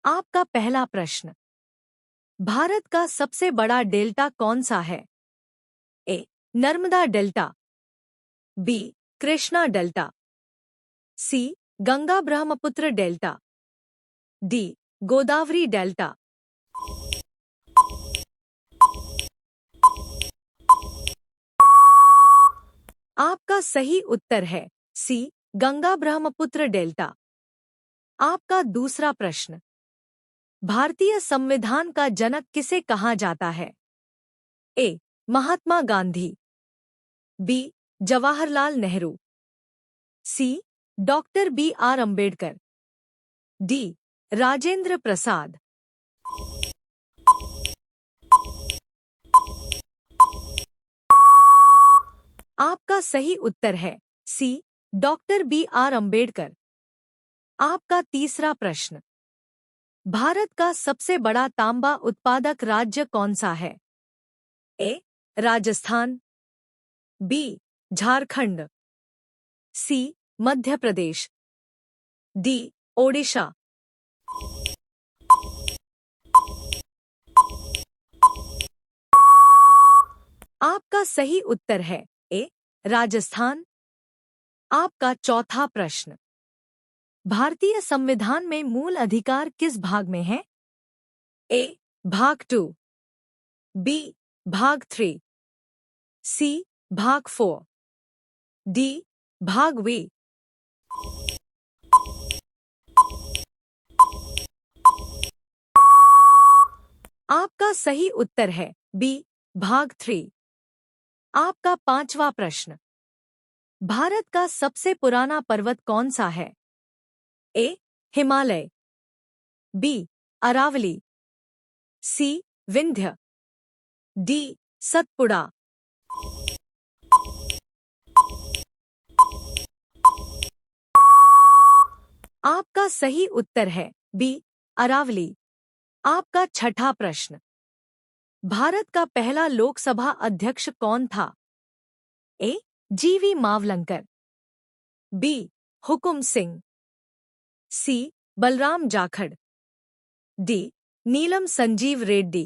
आपका पहला प्रश्न। भारत का सबसे बड़ा डेल्टा कौन सा है? A. Narmada delta, B. Krishna delta, C. Ganga Brahmaputra delta, D. Godavari delta. आपका सही उत्तर है सी. गंगा ब्रह्मपुत्र डेल्टा। आपका दूसरा प्रश्न। भारतीय संविधान का जनक किसे कहा जाता है? A. Mahatma Gandhi, B. Jawaharlal Nehru, C. Doctor B.R. Ambedkar, D. Rajendra Prasad. आपका सही उत्तर है सी. Doctor B.R. अम्बेडकर। आपका तीसरा प्रश्न। भारत का सबसे बड़ा तांबा उत्पादक राज्य कौन सा है? ए. राजस्थान, बी. झारखंड, सी. मध्य प्रदेश, डी. ओडिशा। आपका सही उत्तर है ए. राजस्थान। आपका चौथा प्रश्न। भारतीय संविधान में मूल अधिकार किस भाग में है? ए. भाग 2, बी. भाग 3, सी. भाग 4, डी. भाग वी। आपका सही उत्तर है बी. भाग 3। आपका पांचवा प्रश्न। भारत का सबसे पुराना पर्वत कौन सा है? ए. हिमालय, बी. अरावली, सी. विंध्य, डी. सतपुड़ा। आपका सही उत्तर है बी. अरावली। आपका छठा प्रश्न। भारत का पहला लोकसभा अध्यक्ष कौन था? ए. जी.वी. मावलंकर, बी. हुकुम सिंह, सी. बलराम जाखड़, डी. नीलम संजीव रेड्डी।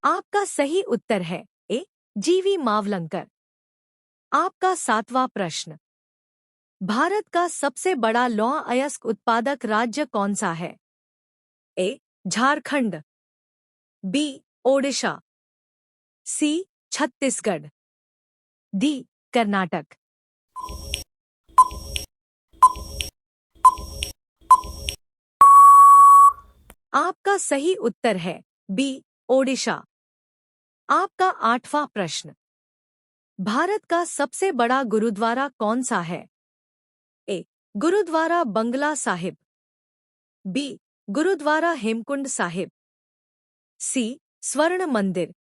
आपका सही उत्तर है ए. जी.वी. मावलंकर। आपका सातवां प्रश्न। भारत का सबसे बड़ा लौह अयस्क उत्पादक राज्य कौन सा है? ए. झारखंड, बी. ओडिशा, सी. छत्तीसगढ़, डी. कर्नाटक। आपका सही उत्तर है बी. ओडिशा। आपका आठवां प्रश्न। भारत का सबसे बड़ा गुरुद्वारा कौन सा है? ए. गुरुद्वारा बंगला साहिब, बी. गुरुद्वारा हेमकुंड साहिब, सी. स्वर्ण मंदिर,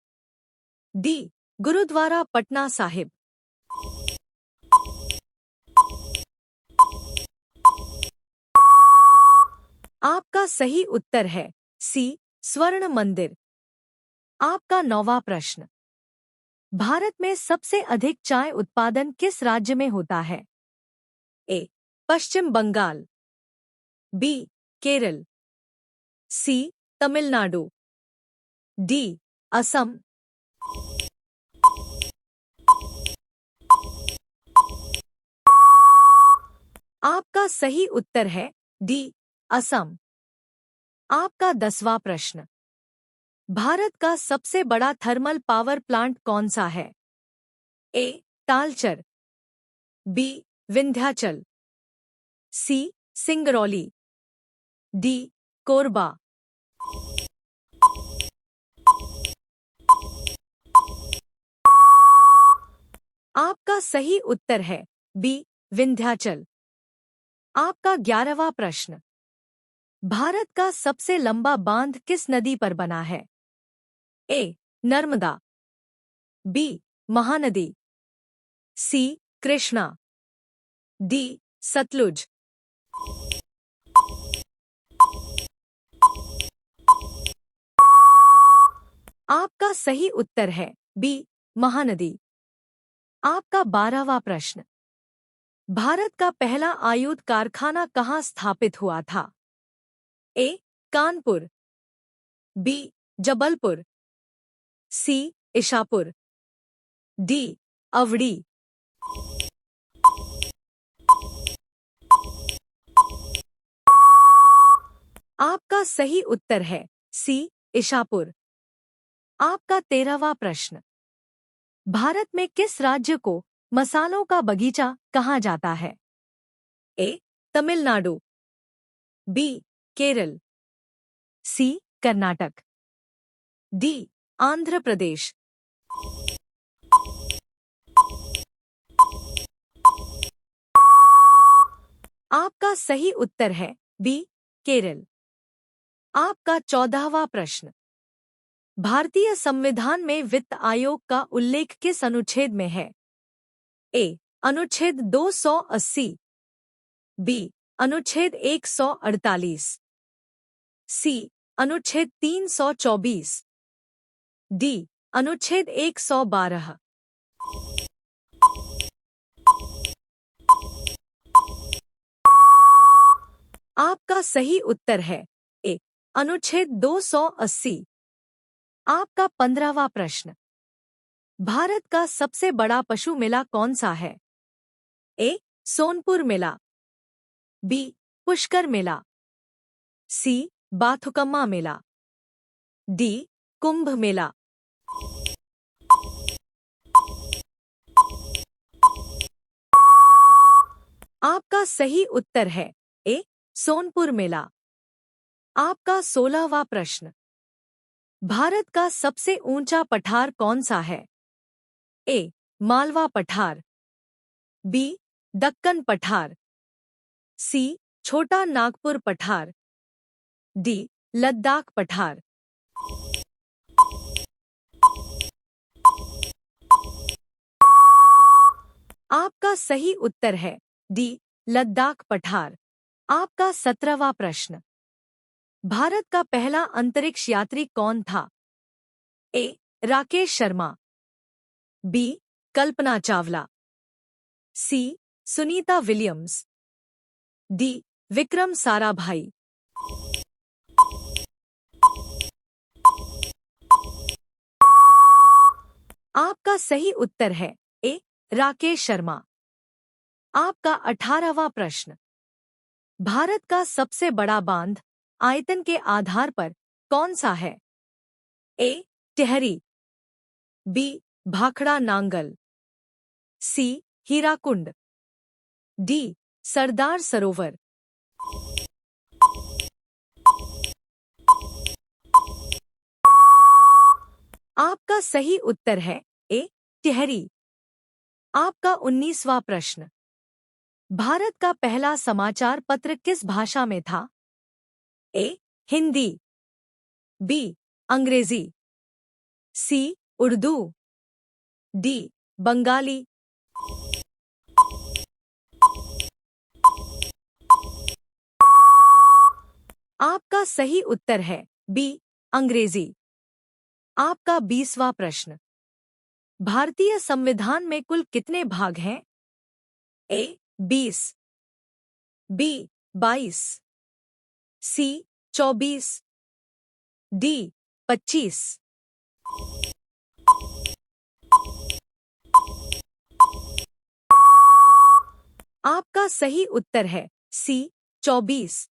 डी. गुरुद्वारा पटना साहिब। आपका सही उत्तर है सी. स्वर्ण मंदिर। आपका नौवां प्रश्न। भारत में सबसे अधिक चाय उत्पादन किस राज्य में होता है? ए. पश्चिम बंगाल, बी. केरल, सी. तमिलनाडु, डी. असम। आपका सही उत्तर है डी. असम। आपका 10वां प्रश्न। भारत का सबसे बड़ा थर्मल पावर प्लांट कौन सा है? ए. तालचर, बी. विंध्याचल, सी. सिंगरौली, डी. कोरबा। आपका सही उत्तर है बी. विंध्याचल। आपका 11वां प्रश्न। भारत का सबसे लंबा बांध किस नदी पर बना है? A. Narmada, B. Mahanadi, C. Krishna, D. Sutlej. आपका सही उत्तर है बी. महानदी। आपका 12वां प्रश्न। भारत का पहला आयुध कारखाना कहाँ स्थापित हुआ था? ए. कानपुर, बी. जबलपुर, सी. इशापुर, डी. अवड़ी। आपका सही उत्तर है सी. इशापुर। आपका 13वां प्रश्न। भारत में किस राज्य को मसालों का बगीचा कहा जाता है? ए. तमिलनाडु, बी. केरल, सी. कर्नाटक, डी. आंध्र प्रदेश। आपका सही उत्तर है बी. केरल। आपका 14वां प्रश्न। भारतीय संविधान में वित्त आयोग का उल्लेख किस अनुच्छेद में है? ए. अनुच्छेद 280, बी. अनुच्छेद 148, सी. अनुच्छेद 324, डी. अनुच्छेद 112। आपका सही उत्तर है ए. अनुच्छेद 280। आपका 15वां प्रश्न। भारत का सबसे बड़ा पशु मेला कौन सा है? ए. सोनपुर मेला, बी. पुष्कर मेला, सी. बाथुकम्मा मेला, डी. कुंभ मेला। आपका सही उत्तर है ए. सोनपुर मेला। आपका 16वां प्रश्न। भारत का सबसे ऊंचा पठार कौन सा है? ए. मालवा पठार, बी. दक्कन पठार, सी. छोटा नागपुर पठार, डी. लद्दाख पठार। आपका सही उत्तर है डी. लद्दाख पठार। आपका 17वां प्रश्न। भारत का पहला अंतरिक्ष यात्री कौन था? A. Rakesh Sharma, B. Kalpana Chawla, C. Sunita Williams, D. Vikram Sarabhai. आपका सही उत्तर है ए. राकेश शर्मा। आपका 18वां प्रश्न। भारत का सबसे बड़ा बांध आयतन के आधार पर कौन सा है? ए. टिहरी, बी. भाखड़ा नांगल, सी. हीराकुंड, डी. सरदार सरोवर। आपका सही उत्तर है ए. टिहरी। आपका 19वां प्रश्न। भारत का पहला समाचार पत्र किस भाषा में था? ए. हिंदी, बी. अंग्रेजी, सी. उर्दू, डी. बंगाली। आपका सही उत्तर है बी. अंग्रेजी। आपका 20वां प्रश्न। भारतीय संविधान में कुल कितने भाग हैं? ए. 20, बी. 22, सी. 24, डी. 25। आपका सही उत्तर है सी. 24।